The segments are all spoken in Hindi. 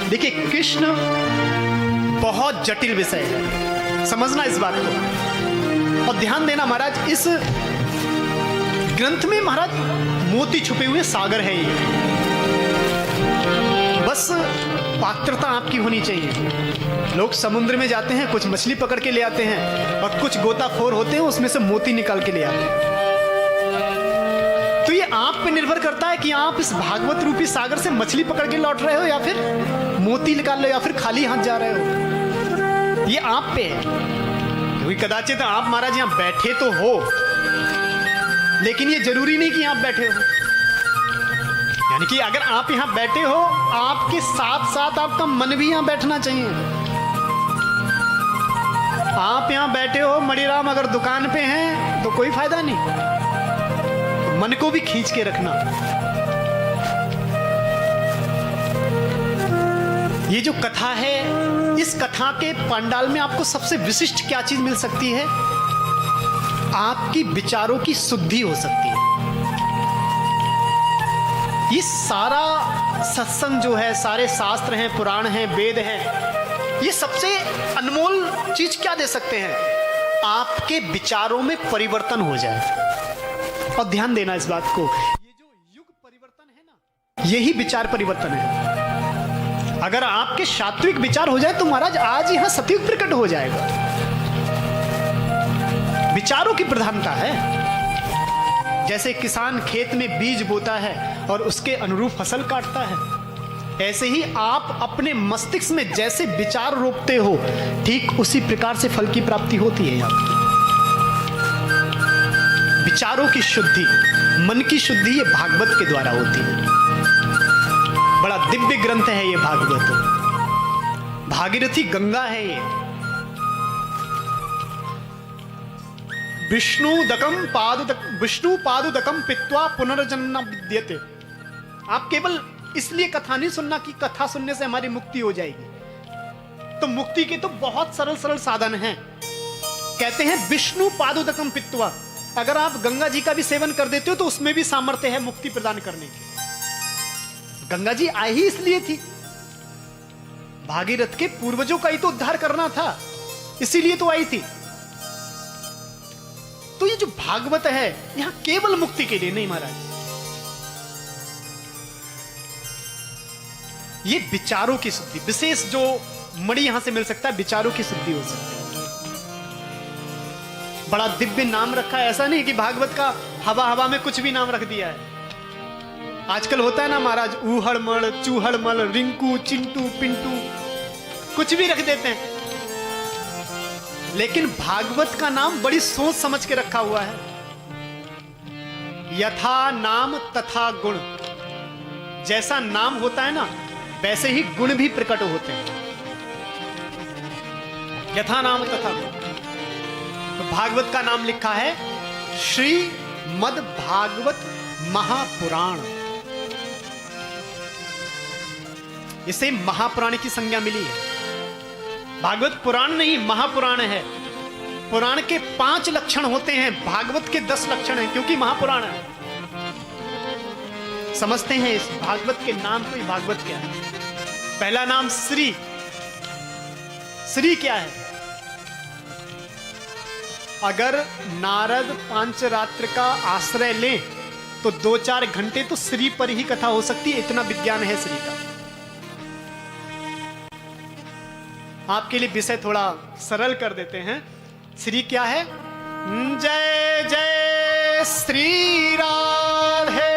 देखिए, कृष्ण बहुत जटिल विषय है, समझना इस बात को और ध्यान देना महाराज। इस ग्रंथ में महाराज मोती छुपे हुए सागर है ये, बस पात्रता आपकी होनी चाहिए। लोग समुद्र में जाते हैं, कुछ मछली पकड़ के ले आते हैं और कुछ गोताखोर होते हैं उसमें से मोती निकाल के ले आते हैं। तो ये आप पे निर्भर करता है कि आप इस भागवत रूपी सागर से मछली पकड़ के लौट रहे हो या फिर मोती निकाल रहे हो या फिर खाली हाथ जा रहे हो। ये आप पे है, क्योंकि कदाचित आप महाराज यहां बैठे तो हो, लेकिन ये जरूरी नहीं कि आप बैठे हो। यानी कि अगर आप यहां बैठे हो, आपके साथ साथ आपका मन भी यहां बैठना चाहिए। आप यहां बैठे हो, मणिराम अगर दुकान पे हैं तो कोई फायदा नहीं, मन को भी खींच के रखना। ये जो कथा है, इस कथा के पंडाल में आपको सबसे विशिष्ट क्या चीज मिल सकती है? आपकी विचारों की शुद्धि हो सकती है। ये सारा सत्संग जो है, सारे शास्त्र हैं, पुराण हैं, वेद हैं, ये सबसे अनमोल चीज क्या दे सकते हैं? आपके विचारों में परिवर्तन हो जाए। और ध्यान देना इस बात को, ये जो युग परिवर्तन है ना, यही विचार परिवर्तन है। अगर आपके सात्विक विचार हो जाए तो महाराज आज यहां सतयुग प्रकट हो जाएगा। विचारों की प्रधानता है। जैसे किसान खेत में बीज बोता है और उसके अनुरूप फसल काटता है, ऐसे ही आप अपने मस्तिष्क में जैसे विचार रोपते हो, ठीक उसी प्रकार से फल की प्राप्ति होती है। आपकी विचारों की शुद्धि, मन की शुद्धि, ये भागवत के द्वारा होती है। बड़ा दिव्य ग्रंथ है ये भागवत, भागीरथी गंगा है ये। विष्णु पादुदकम पित्वा पुनर्जन्म विद्यते। आप केवल इसलिए कथा नहीं सुनना कि कथा सुनने से हमारी मुक्ति हो जाएगी, तो मुक्ति के तो बहुत सरल सरल साधन हैं। कहते हैं विष्णु पादुदकम पित्वा, अगर आप गंगा जी का भी सेवन कर देते हो तो उसमें भी सामर्थ्य है मुक्ति प्रदान करने की। गंगा जी आई ही इसलिए थी, भागीरथ के पूर्वजों का ही तो उद्धार करना था, इसीलिए तो आई थी। तो ये जो भागवत है, यहां केवल मुक्ति के लिए नहीं महाराज, ये विचारों की शुद्धि, विशेष जो मणि यहां से मिल सकता है, विचारों की शुद्धि हो सकती है। बड़ा दिव्य नाम रखा है, ऐसा नहीं कि भागवत का हवा हवा में कुछ भी नाम रख दिया है। आजकल होता है ना महाराज, ऊहड़मड़, चूहड़मल, रिंकू, चिंटू, पिंटू, कुछ भी रख देते हैं। लेकिन भागवत का नाम बड़ी सोच समझ के रखा हुआ है। यथा नाम तथा गुण, जैसा नाम होता है ना, वैसे ही गुण भी प्रकट होते हैं। यथा नाम तथा गुण। तो भागवत का नाम लिखा है श्रीमद् भागवत महापुराण। इसे महापुराण की संज्ञा मिली है। भागवत पुराण नहीं, महापुराण है। पुराण के 5 लक्षण होते हैं, भागवत के 10 लक्षण हैं, क्योंकि महापुराण है। समझते हैं इस भागवत के नाम को ही। भागवत क्या है? पहला नाम श्री। श्री क्या है? अगर नारद पांचरात्र का आश्रय लें तो 2-4 घंटे तो श्री पर ही कथा हो सकती है, इतना विज्ञान है श्री का। आपके लिए विषय थोड़ा सरल कर देते हैं। श्री क्या है? जय जय श्री राधे।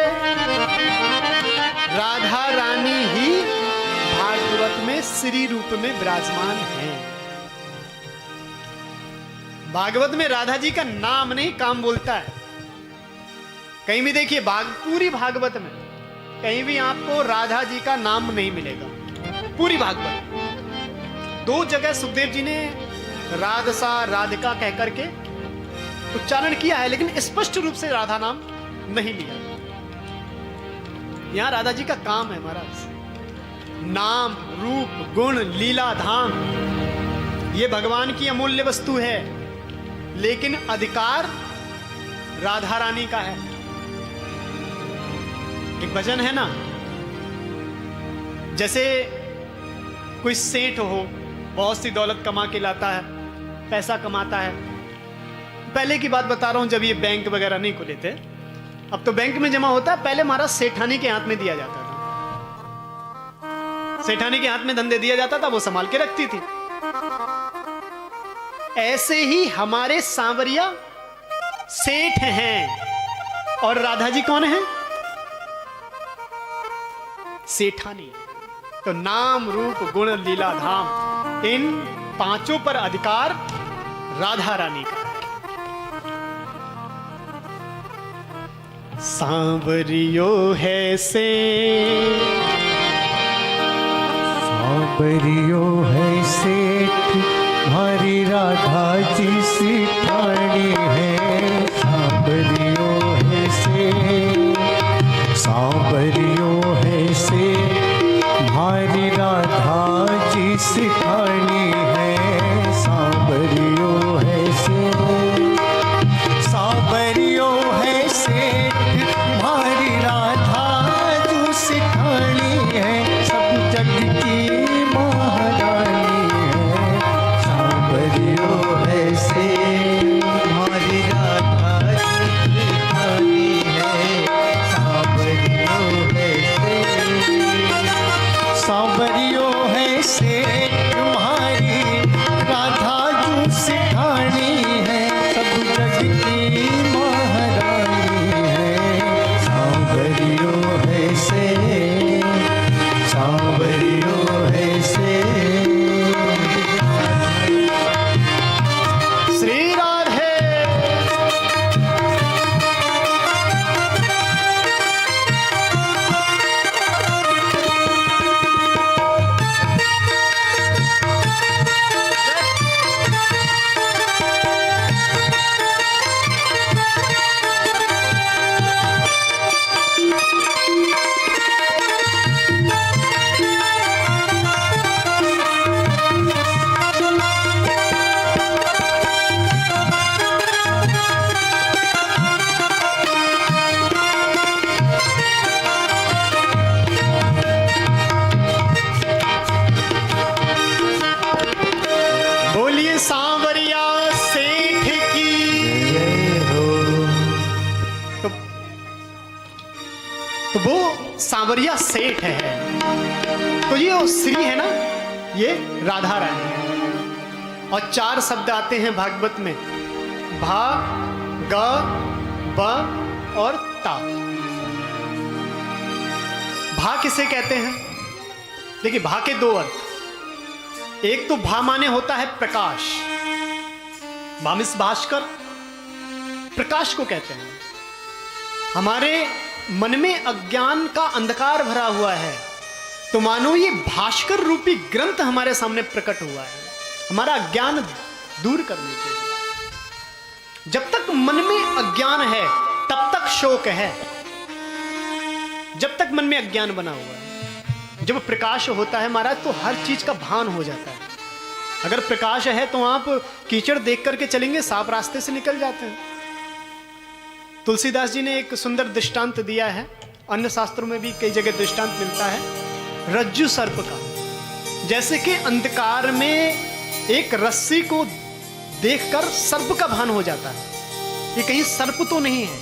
राधा रानी ही भागवत में श्री रूप में विराजमान है। भागवत में राधा जी का नाम नहीं, काम बोलता है। कहीं भी देखिए, पूरी भागवत में कहीं भी आपको राधा जी का नाम नहीं मिलेगा। पूरी भागवत 2 जगह सुखदेव जी ने राधसा राधिका कह करके उच्चारण किया है, लेकिन स्पष्ट रूप से राधा नाम नहीं लिया। यहां राधा जी का काम है महाराज। नाम, रूप, गुण, लीला, धाम, ये भगवान की अमूल्य वस्तु है, लेकिन अधिकार राधा रानी का है। एक भजन है ना, जैसे कोई सेठ हो, बहुत सी दौलत कमा के लाता है, पैसा कमाता है। पहले की बात बता रहा हूं, जब ये बैंक वगैरह नहीं खुले थे, अब तो बैंक में जमा होता है, पहले महाराज सेठानी के हाथ में दिया जाता था। सेठानी के हाथ में धन दे दिया जाता था, वो संभाल के रखती थी। ऐसे ही हमारे सांवरिया सेठ हैं, और राधा जी कौन है? सेठानी। तो नाम रूप गुण लीला धाम, इन पांचों पर अधिकार राधा रानी का। सांवरियो है से, सांवरियो है सेठ, हमारी राधा जी सिठानी है। सांवरियो है सेठ, सांवरियो है सेठ, हमारी राधा जी सिठानी है। सांवरियो है सेठ, सांवरियो है सेठ, हमारी राधा जो सिठानी है। सब जग की महारानी है। सांवरियो है सेठ, हमारी राधा जो सिठानी है। सांवरियो है सेठ, सांवरियो है सेठ, हमारी राधा जो सिठानी है। सब जग की महारानी है। सांवरियो है सेठ, सांवरियो है सेठ। श्री राधे। बोलिए सांवरिया सेठ की। जय हो। तो वो सांवरिया सेठ है, तो ये श्री है ना, ये राधा रानी है। और चार शब्द आते हैं भागवत में, भा, ग, ब और ता। भा किसे कहते हैं? देखिए, भा के दो अर्थ। एक तो भा माने होता है प्रकाश, भामिस भास्कर, प्रकाश को कहते हैं। हमारे मन में अज्ञान का अंधकार भरा हुआ है, तो मानो ये भास्कर रूपी ग्रंथ हमारे सामने प्रकट हुआ है, हमारा अज्ञान दूर करने के लिए। जब तक मन में अज्ञान है तब तक शोक है, जब तक मन में अज्ञान बना हुआ है। जब प्रकाश होता है महाराज, तो हर चीज का भान हो जाता है। अगर प्रकाश है तो आप कीचड़ देख करके चलेंगे, साफ रास्ते से निकल जाते हैं। तुलसीदास जी ने एक सुंदर दृष्टांत दिया है, अन्य शास्त्रों में भी कई जगह दृष्टांत मिलता है, रज्जु सर्प का। जैसे कि अंधकार में एक रस्सी को देखकर सर्प का भान हो जाता है, ये कहीं सर्प तो नहीं है,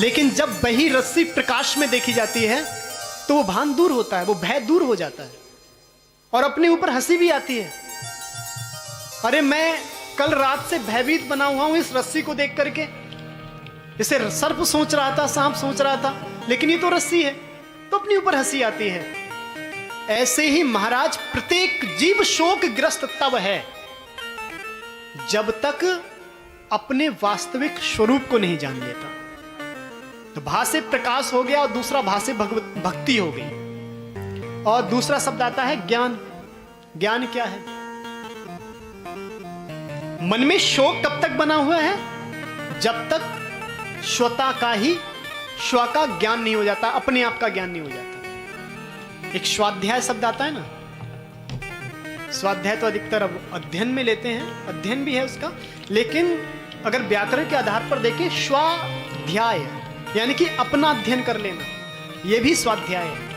लेकिन जब वही रस्सी प्रकाश में देखी जाती है तो वो भान दूर होता है, वो भय दूर हो जाता है, और अपने ऊपर हंसी भी आती है। अरे मैं कल रात से भयभीत बना हुआ हूं इस रस्सी को देख करके, इसे सर्प सोच रहा था, सांप सोच रहा था, लेकिन ये तो रस्सी है, तो अपने ऊपर हंसी आती है। ऐसे ही महाराज प्रत्येक जीव शोक ग्रस्त तब है जब तक अपने वास्तविक स्वरूप को नहीं जान लेता। तो भा से प्रकाश हो गया, और दूसरा भा से भक्ति हो गई, और दूसरा शब्द आता है ज्ञान। ज्ञान क्या है? मन में शोक कब तक बना हुआ है? जब तक स्वता का ही स्व का ज्ञान नहीं हो जाता, अपने आप का ज्ञान नहीं हो जाता। एक स्वाध्याय शब्द आता है ना, स्वाध्याय तो अधिकतर अब अध्ययन में लेते हैं, अध्ययन भी है उसका, लेकिन अगर व्याकरण के आधार पर देखें, स्वाध्याय यानी कि अपना अध्ययन कर लेना, यह भी स्वाध्याय है।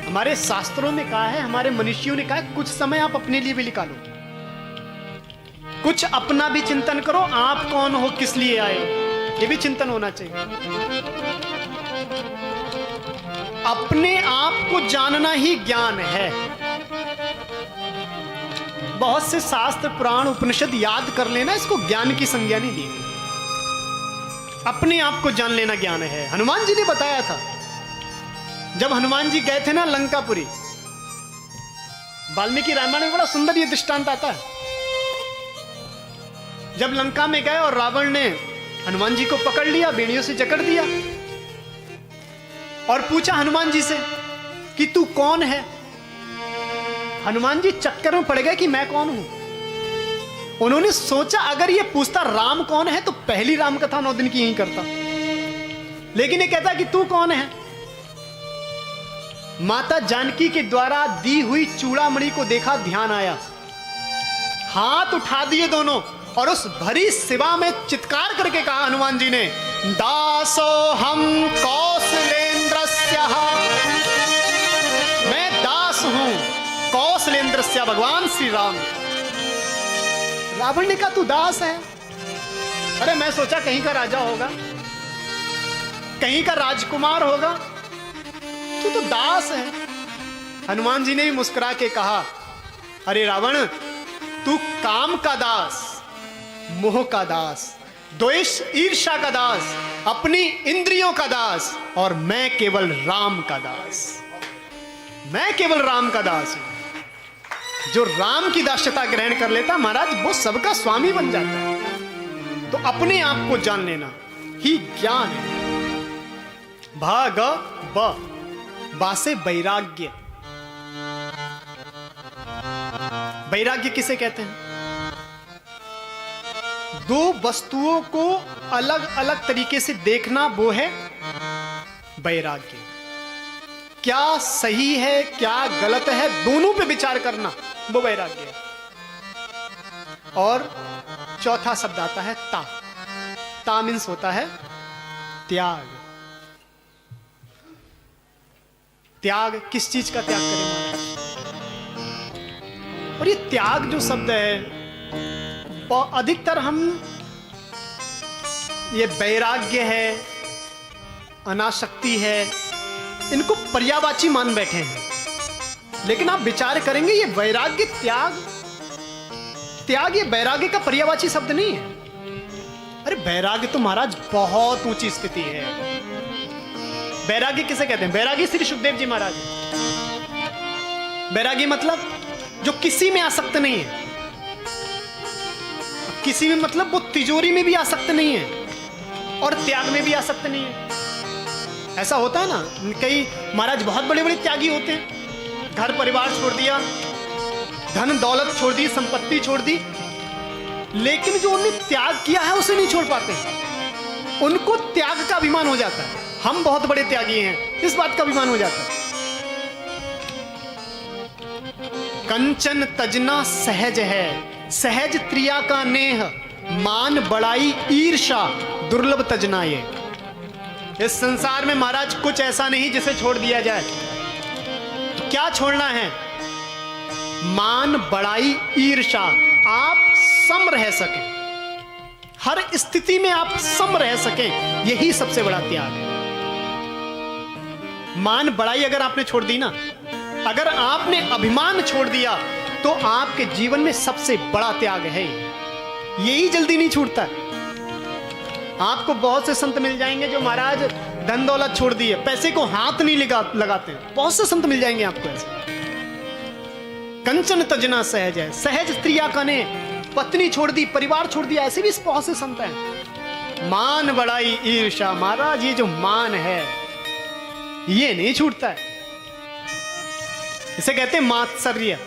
हमारे शास्त्रों में कहा है, हमारे मनीषियों ने कहा है, कुछ समय आप अपने लिए भी निकालो, कुछ अपना भी चिंतन करो। आप कौन हो, किस लिए आए हो, ये भी चिंतन होना चाहिए। अपने आप को जानना ही ज्ञान है। बहुत से शास्त्र, पुराण, उपनिषद याद कर लेना, इसको ज्ञान की संज्ञा नहीं दी गई। अपने आप को जान लेना ज्ञान है। हनुमान जी ने बताया था, जब हनुमान जी गए थे ना लंकापुरी, वाल्मीकि रामायण में बड़ा सुंदर ये दृष्टांत आता है। जब लंका में गए और रावण ने हनुमान जी को पकड़ लिया, बेड़ियों से जकड़ दिया और पूछा हनुमान जी से कि तू कौन है। हनुमान जी चक्कर में पड़ गए कि मैं कौन हूं। उन्होंने सोचा अगर ये पूछता राम कौन है तो पहली राम कथा 9 दिन की यहीं करता, लेकिन ये कहता कि तू कौन है। माता जानकी के द्वारा दी हुई चूड़ामणि को देखा, ध्यान आया, हाथ उठा दिए दोनों और उस भरी सिवा में चित्कार करके कहा हनुमान जी ने, दासो हम कौशलेंद्रस्य, मैं दास हूं कौशलेंद्रस्य, भगवान श्री राम। रावण ने कहा तू दास है? अरे मैं सोचा कहीं का राजा होगा, कहीं का राजकुमार होगा, तू तो दास है। हनुमान जी ने भी मुस्कुरा के कहा, अरे रावण, तू काम का दास, मोह का दास, द्वेष ईर्ष्या का दास, अपनी इंद्रियों का दास, और मैं केवल राम का दास। मैं केवल राम का दास हूं। जो राम की दास्यता ग्रहण कर लेता महाराज, वो सबका स्वामी बन जाता है। तो अपने आप को जान लेना ही ज्ञान है। भाग बा से वैराग्य। वैराग्य किसे कहते हैं? दो वस्तुओं को अलग अलग तरीके से देखना, वो है वैराग्य। क्या सही है, क्या गलत है, दोनों पे विचार करना, वो वैराग्य है। और चौथा शब्द आता है ता। ता मीन्स होता है त्याग। त्याग, किस चीज का त्याग करें महाराज? और ये त्याग जो शब्द है, और अधिकतर हम ये वैराग्य है, अनासक्ति है, इनको पर्यायवाची मान बैठे हैं। लेकिन आप विचार करेंगे, ये वैराग्य, त्याग ये वैराग्य का पर्यायवाची शब्द नहीं है। अरे वैराग्य तो महाराज बहुत ऊंची स्थिति है। वैराग्य किसे कहते हैं? वैराग्य श्री सुखदेव जी महाराज। वैराग्य मतलब जो किसी में आसक्त नहीं है। किसी में मतलब वो तिजोरी में भी आसक्त नहीं है और त्याग में भी आसक्त नहीं है। ऐसा होता है ना, कई महाराज बहुत बड़े बड़े त्यागी होते हैं, घर परिवार छोड़ दिया, धन दौलत छोड़ दी, संपत्ति छोड़ दी, लेकिन जो उन्होंने त्याग किया है उसे नहीं छोड़ पाते। उनको त्याग का अभिमान हो जाता है, हम बहुत बड़े त्यागी हैं, इस बात का अभिमान हो जाता है। कंचन तजना सहज है, सहज त्रिया का नेह, मान बड़ाई ईर्षा दुर्लभ तजना। ये इस संसार में महाराज कुछ ऐसा नहीं जिसे छोड़ दिया जाए। तो क्या छोड़ना है? मान बड़ाई ईर्षा। आप सम रह सकें, हर स्थिति में आप सम रह सकें, यही सबसे बड़ा त्याग है। मान बड़ाई अगर आपने छोड़ दी ना, अगर आपने अभिमान छोड़ दिया, तो आपके जीवन में सबसे बड़ा त्याग है। यही जल्दी नहीं छूटता है। आपको बहुत से संत मिल जाएंगे जो महाराज धन दौलत छोड़ दिए, पैसे को हाथ नहीं लगाते हैं। बहुत से संत मिल जाएंगे आपको ऐसे। कंचन तजना सहज है, सहज स्त्रिया कने, पत्नी छोड़ दी, परिवार छोड़ दिया, ऐसे भी बहुत से संत हैं। मान बड़ाई ईर्षा, महाराज ये जो मान है ये नहीं छूटता है। इसे कहते हैं मात्सर्य।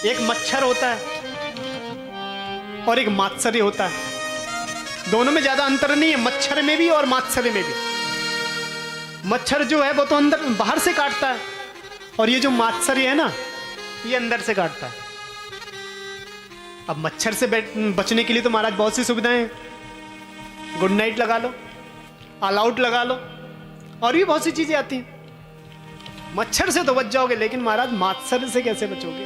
एक मच्छर होता है और एक मात्सर्य होता है, दोनों में ज्यादा अंतर नहीं है, मच्छर में भी और मात्सर्य में भी। मच्छर जो है वो तो अंदर बाहर से काटता है, और ये जो मात्सर्य है ना, ये अंदर से काटता है। अब मच्छर से बचने के लिए तो महाराज बहुत सी सुविधाएं हैं। गुड नाइट लगा लो, ऑल आउट लगा लो, और भी बहुत सी चीजें आती हैं। मच्छर से तो बच जाओगे, लेकिन महाराज मात्सर्य से कैसे बचोगे?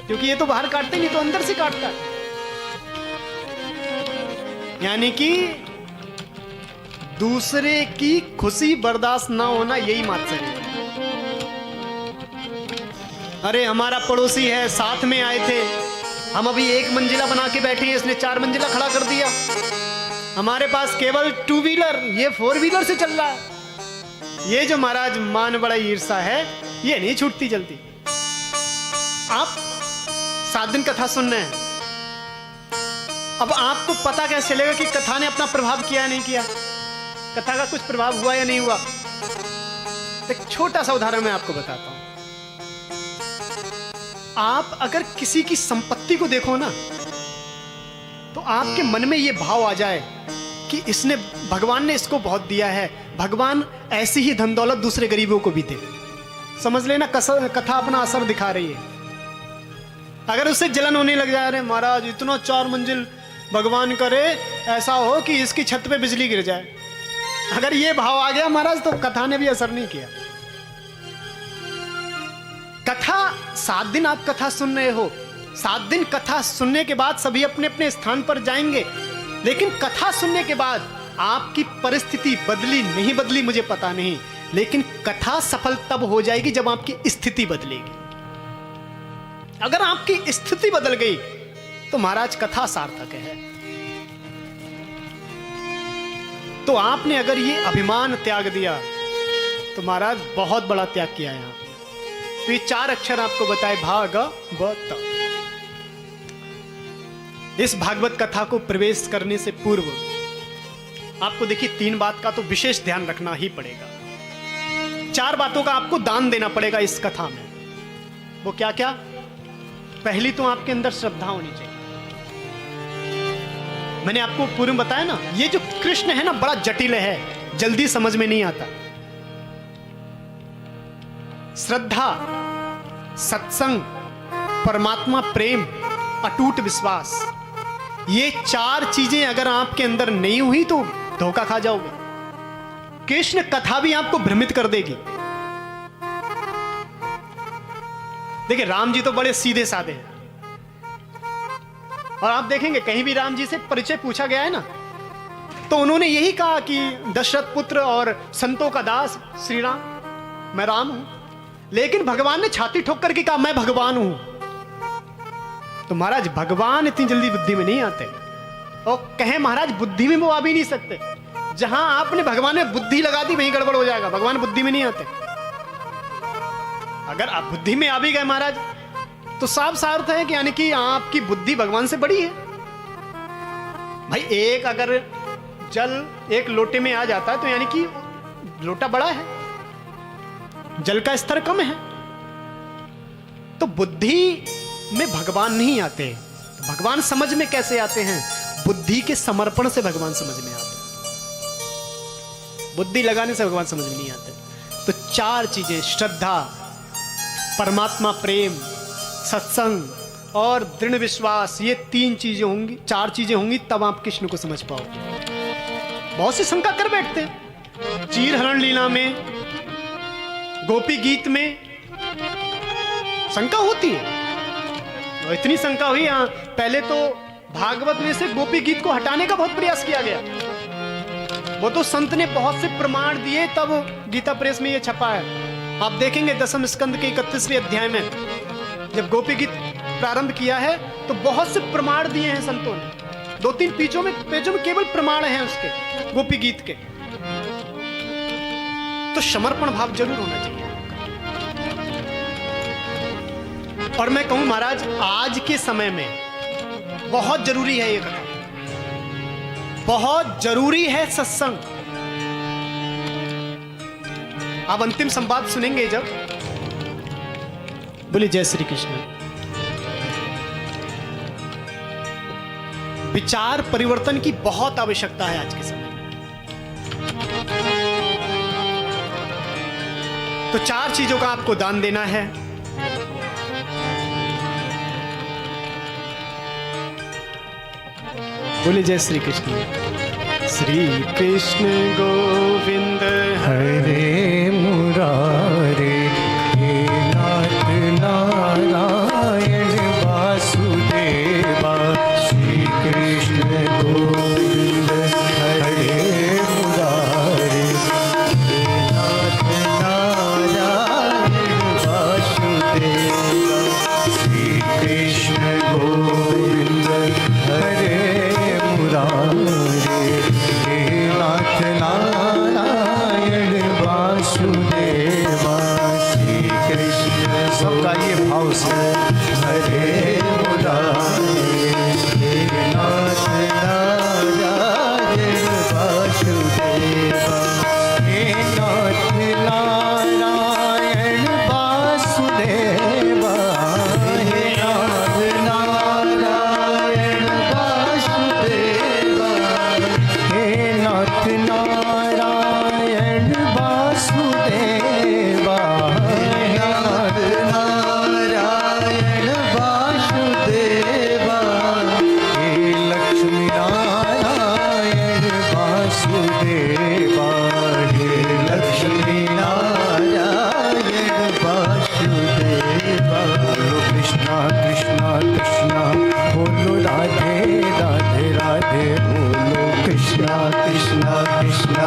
क्योंकि ये तो बाहर काटते नहीं, तो अंदर से काटता है। यानी कि दूसरे की खुशी बर्दाश्त ना होना, यही मात्सर्य है। अरे हमारा पड़ोसी है, साथ में आए थे, हम अभी 1 मंजिला बना के बैठे हैं, इसने 4 मंजिला खड़ा कर दिया। हमारे पास केवल 2 व्हीलर, ये 4 व्हीलर से चल रहा है। ये जो महाराज मान बड़ा ईर्षा है, ये नहीं छूटती जल्दी। आप 7 दिन कथा सुन रहे हैं, अब आपको पता कैसे चलेगा कि कथा ने अपना प्रभाव किया नहीं किया? कथा का कुछ प्रभाव हुआ या नहीं हुआ? एक छोटा सा उदाहरण मैं आपको बताता हूं। आप अगर किसी की संपत्ति को देखो ना, तो आपके मन में यह भाव आ जाए कि इसने, भगवान ने इसको बहुत दिया है, भगवान ऐसी ही धन दौलत दूसरे गरीबों को भी दे। समझ लेना कथा अपना असर दिखा रही है। अगर उससे जलन होने लग जाए, अरे महाराज इतना 4 मंजिल, भगवान करे ऐसा हो कि इसकी छत पे बिजली गिर जाए, अगर ये भाव आ गया महाराज, तो कथा ने भी असर नहीं किया। कथा 7 दिन आप कथा सुन रहे हो, 7 दिन कथा सुनने के बाद सभी अपने अपने स्थान पर जाएंगे, लेकिन कथा सुनने के बाद आपकी परिस्थिति बदली नहीं बदली मुझे पता नहीं, लेकिन कथा सफल तब हो जाएगी जब आपकी स्थिति बदलेगी। अगर आपकी स्थिति बदल गई तो महाराज कथा सार्थक है। तो आपने अगर ये अभिमान त्याग दिया तो महाराज बहुत बड़ा त्याग किया यहां। तो ये 4 अक्षर आपको बताए, भागवत। इस भागवत कथा को प्रवेश करने से पूर्व आपको देखिए 3 बात का तो विशेष ध्यान रखना ही पड़ेगा। 4 बातों का आपको दान देना पड़ेगा इस कथा में। वो क्या क्या? पहली तो आपके अंदर श्रद्धा होनी चाहिए। मैंने आपको पूर्व में बताया ना, ये जो कृष्ण है ना, बड़ा जटिल है, जल्दी समझ में नहीं आता। श्रद्धा, सत्संग, परमात्मा प्रेम, अटूट विश्वास, ये 4 चीजें अगर आपके अंदर नहीं हुई तो धोखा खा जाओगे। कृष्ण कथा भी आपको भ्रमित कर देगी। देखिए राम जी तो बड़े सीधे साधे हैं, और आप देखेंगे कहीं भी राम जी से परिचय पूछा गया है ना, तो उन्होंने यही कहा कि दशरथ पुत्र और संतों का दास श्री राम, मैं राम हूं। लेकिन भगवान ने छाती ठोक करके कहा मैं भगवान हूं। तो महाराज भगवान इतनी जल्दी बुद्धि में नहीं आते, और कहें महाराज बुद्धि में वो आ भी नहीं सकते। जहां आपने भगवान में बुद्धि लगा दी वहीं गड़बड़ हो जाएगा। भगवान बुद्धि में नहीं आते। अगर आप बुद्धि में आ भी गए महाराज, तो साफ सा अर्थ है कि यानी कि आपकी बुद्धि भगवान से बड़ी है। भाई एक अगर जल एक लोटे में आ जाता है तो यानी कि लोटा बड़ा है, जल का स्तर कम है। तो बुद्धि में भगवान नहीं आते। तो भगवान समझ में कैसे आते हैं? बुद्धि के समर्पण से भगवान समझ में आते हैं। बुद्धि लगाने से भगवान समझ में नहीं आते। तो 4 चीजें, श्रद्धा, परमात्मा प्रेम, सत्संग और दृढ़ विश्वास, ये 3 चीजें होंगी, 4 चीजें होंगी, तब आप कृष्ण को समझ पाओगे। बहुत से शंका कर बैठते हैं। चीर हरण लीला में, गोपी गीत में शंका होती है, और इतनी शंका हुई। पहले तो भागवत में से गोपी गीत को हटाने का बहुत प्रयास किया गया। वो तो संत ने बहुत से प्रमाण दिए, तब गीता प्रेस में ये छपा है। आप देखेंगे 10वें स्कंद के 31वें अध्याय में जब गोपी गीत प्रारंभ किया है तो बहुत से प्रमाण दिए हैं संतों ने। 2-3 पेजों में केवल प्रमाण हैं उसके, गोपी गीत के। तो समर्पण भाव जरूर होना चाहिए। और मैं कहूं महाराज आज के समय में बहुत जरूरी है ये कथा, बहुत जरूरी है सत्संग। आप अंतिम संवाद सुनेंगे जब, बोले जय श्री कृष्ण। विचार परिवर्तन की बहुत आवश्यकता है आज के समय में। तो 4 चीजों का आपको दान देना है। बोले जय श्री कृष्ण। श्री कृष्ण गोविंद हरे मुरारे सब गाइए भाव से। हरे मुरारे हे नाथ नारायण वासुदेवा, हे नाथ नारायण वासुदेवा, हे नाथ नारायण वासुदेवा, हे नाथ नारायण वासुदेवा, हे नाथ नारायण वासुदेवा, हे लक्ष्मी नारायण वासुदेवा, हे लक्ष्मी नारायण वासुदेवा। बोलो कृष्णा कृष्णा कृष्णा, बोलो राधे राधे राधे, बोलो कृष्णा कृष्णा कृष्णा,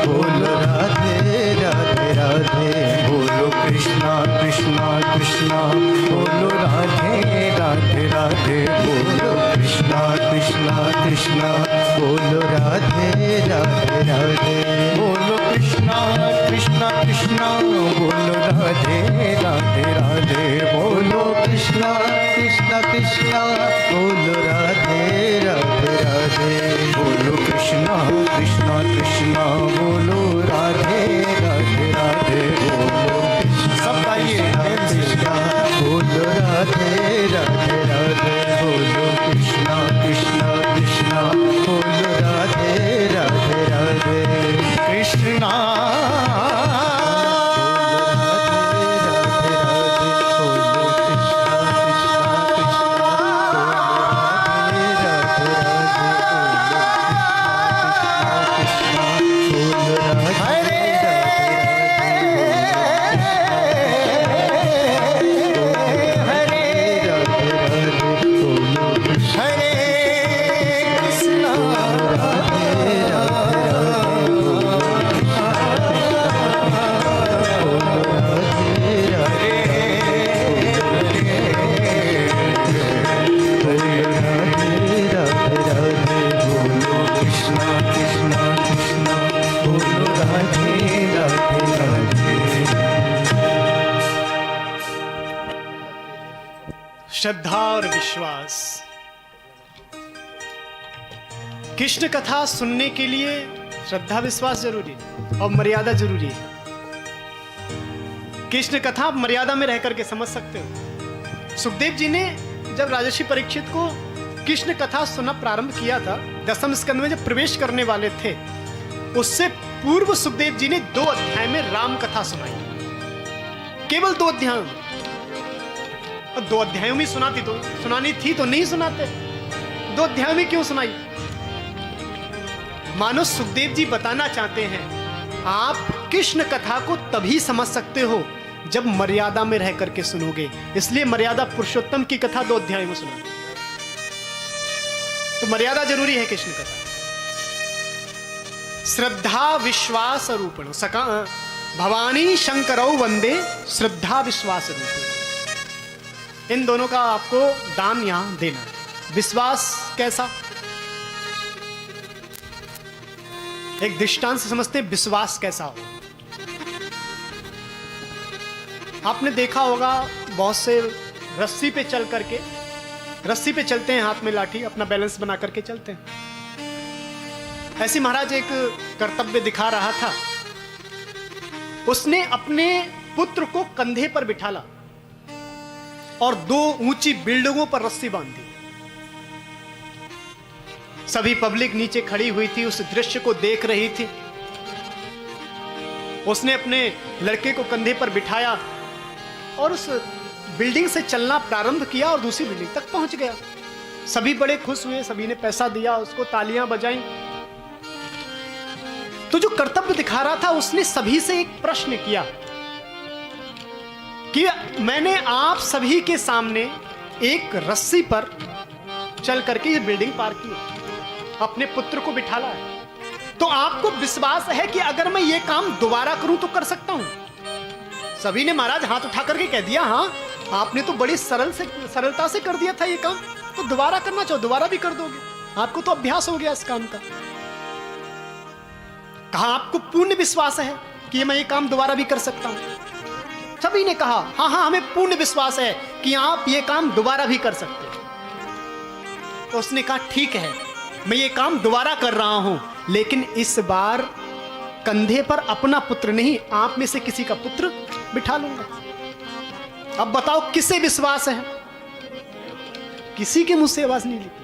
बोलो राधे राधे राधे, बोलो कृष्णा कृष्णा कृष्णा, बोलो राधे राधे राधे, बोलो कृष्णा कृष्णा कृष्णा, बोलो राधे राधे राधे, बोलो कृष्णा कृष्णा कृष्णा, बोलो राधे राधे राधे, बोलो कृष्णा कृष्णा कृष्णा, बोलो राधे राधे राधे, बोलो कृष्णा कृष्णा कृष्णा, बोलो राधे राधे राधे, बोलो सब गाइए कृष्णा, बोलो राधे राधे राधे, बोलो कृष्णा कृष्णा कृष्णा, बोलो राधे राधे राधे, कृष्णा श्रद्धा और विश्वास। कृष्ण कथा सुनने के लिए श्रद्धा विश्वास जरूरी और मर्यादा जरूरी है। कृष्ण कथा आप मर्यादा में रह करके समझ सकते हो। सुखदेव जी ने जब राजर्षि परीक्षित को कृष्ण कथा सुनना प्रारंभ किया था, दसम स्कंद में जब प्रवेश करने वाले थे, उससे पूर्व सुखदेव जी ने 2 अध्याय में राम कथा सुनाई। केवल 2 अध्यायों में। 2 अध्यायों में सुनानी थी तो नहीं सुनाते, 2 अध्यायों में क्यों सुनाई? मानो सुखदेव जी बताना चाहते हैं आप कृष्ण कथा को तभी समझ सकते हो जब मर्यादा में रह करके सुनोगे। इसलिए मर्यादा पुरुषोत्तम की कथा 2 अध्याय में सुना, तो मर्यादा जरूरी है कृष्ण कथा। श्रद्धा विश्वास रूपण सका भवानी शंकरौ वंदे श्रद्धा विश्वास रूपण। इन दोनों का आपको दाम यहां देना है। विश्वास कैसा? एक दृष्टांत से समझते हैं विश्वास कैसा हो। आपने देखा होगा बहुत से रस्सी पे चल करके, रस्सी पे चलते हैं, हाथ में लाठी, अपना बैलेंस बना करके चलते हैं। ऐसी महाराज एक कर्तव्य दिखा रहा था। उसने अपने पुत्र को कंधे पर बिठाला और 2 ऊंची बिल्डिंगों पर रस्सी बांधी। सभी पब्लिक नीचे खड़ी हुई थी, उस दृश्य को देख रही थी। उसने अपने लड़के को कंधे पर बिठाया और उस बिल्डिंग से चलना प्रारंभ किया और दूसरी बिल्डिंग तक पहुंच गया। सभी बड़े खुश हुए, सभी ने पैसा दिया, उसको तालियां बजाई। तो जो कर्तव्य दिखा रहा था, उसने सभी से एक प्रश्न किया कि मैंने आप सभी के सामने एक रस्सी पर चल करके ये बिल्डिंग पार की, अपने पुत्र को बिठाला है, तो आपको विश्वास है कि अगर मैं ये काम दोबारा करूं तो कर सकता हूं? सभी ने महाराज हाथ उठा करके कह दिया, हाँ, आपने तो बड़ी सरलता से कर दिया था ये काम, तो दोबारा करना चाहो दोबारा भी कर दोगे, आपको तो अभ्यास हो गया इस काम का। कहा आपको पूर्ण विश्वास है कि मैं ये काम दोबारा भी कर सकता हूं? सभी ने कहा हाँ हाँ हमें पूर्ण विश्वास है कि आप ये काम दोबारा भी कर सकते हैं। तो उसने कहा ठीक है, मैं ये काम दोबारा कर रहा हूं, लेकिन इस बार कंधे पर अपना पुत्र नहीं, आप में से किसी का पुत्र बिठा लूंगा। अब बताओ किसे विश्वास है? किसी के मुंह से आवाज नहीं निकली।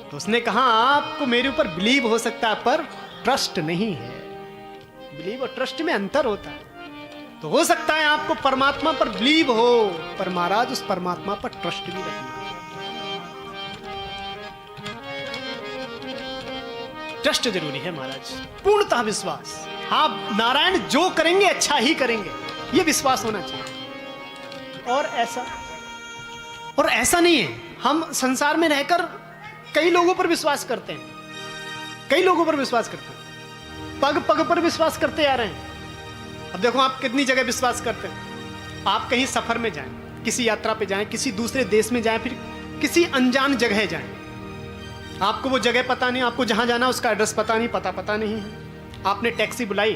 तो उसने कहा आपको मेरे ऊपर बिलीव हो सकता है पर ट्रस्ट नहीं है। बिलीव और ट्रस्ट में अंतर होता है। तो हो सकता है आपको परमात्मा पर बिलीव हो, पर महाराज उस परमात्मा पर ट्रस्ट भी रखना। ट्रस्ट जरूरी है महाराज, पूर्णतः विश्वास। हाँ, नारायण जो करेंगे अच्छा ही करेंगे, यह विश्वास होना चाहिए। और ऐसा नहीं है, हम संसार में रहकर कई लोगों पर विश्वास करते हैं, कई लोगों पर विश्वास करते हैं, पग पग पर विश्वास करते आ रहे हैं। अब देखो आप कितनी जगह विश्वास करते हैं। आप कहीं सफर में जाएं, किसी यात्रा पे जाएं, किसी दूसरे देश में जाएं, फिर किसी अनजान जगह जाएं, आपको वो जगह पता नहीं, आपको जहां जाना उसका एड्रेस पता नहीं, पता नहीं है। आपने टैक्सी बुलाई,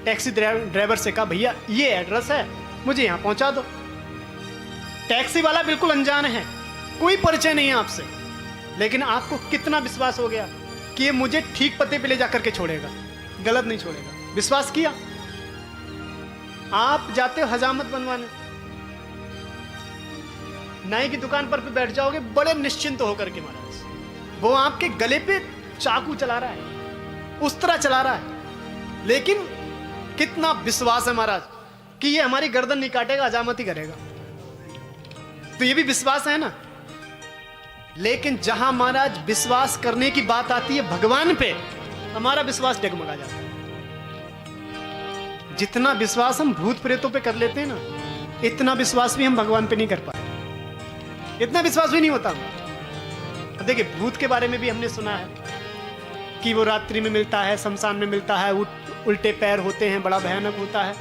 टैक्सी ड्राइवर से कहा भैया ये एड्रेस है, मुझे यहां पहुंचा दो। टैक्सी वाला बिल्कुल अनजान है, कोई परिचय नहीं है आपसे, लेकिन आपको कितना विश्वास हो गया कि ये मुझे ठीक पते पे ले जाकर के छोड़ेगा, गलत नहीं छोड़ेगा। विश्वास किया। आप जाते हो हजामत बनवाने, नाई की दुकान पर बैठ जाओगे बड़े निश्चिंत होकर के महाराज, वो आपके गले पे चाकू चला रहा है, उस तरह चला रहा है, लेकिन कितना विश्वास है महाराज कि ये हमारी गर्दन नहीं काटेगा, हजामत ही करेगा। तो ये भी विश्वास है ना। लेकिन जहां महाराज विश्वास करने की बात आती है भगवान पे, हमारा विश्वास डगमगा जाता है। जितना विश्वास हम भूत प्रेतों पे कर लेते हैं ना, इतना विश्वास भी हम भगवान पे नहीं कर पाए, इतना विश्वास भी नहीं होता। देखिए भूत के बारे में भी हमने सुना है कि वो रात्रि में मिलता है, शमशान में मिलता है, उल्टे पैर होते हैं, बड़ा भयानक होता है।